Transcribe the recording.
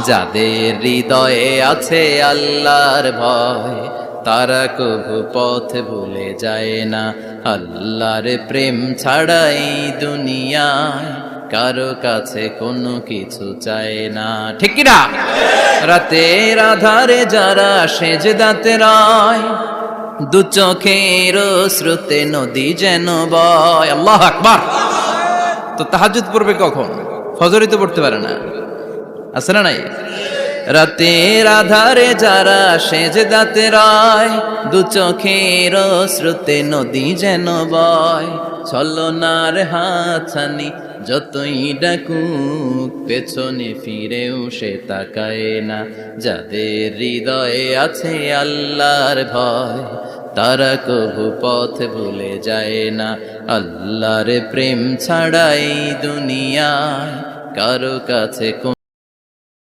যাদের হৃদয়ে আছে আল্লাহর ভয়, তারা কভু পথ ভুলে যায় না। আল্লাহর প্রেম ছাড়াই দুনিয়ায় কারো কাছে কোনো কিছু চায় না। ঠিক কি না? রাতের আধারে যারা সেজদাতে রয়, দু চোখের স্রোতে নদী যেন বয়। আল্লাহু আকবার। তো তাহাজ্জুদ পড়বে কখন? ফজরই তো পড়তে পারে না, আছে না নাই? রাতের আধারে যারা সেজদাতে রয়, দু চোখের স্রোতে নদী যেন বয়। ছলনার হাতছানি যতই ডাকুক, পেছনে ফিরেও সে তাকায় না। যাদের হৃদয়ে আছে আল্লাহর ভয়, তারা কভু পথ ভুলে যায় না। আল্লাহর প্রেম ছাড়াই দুনিয়ায় কারো কাছে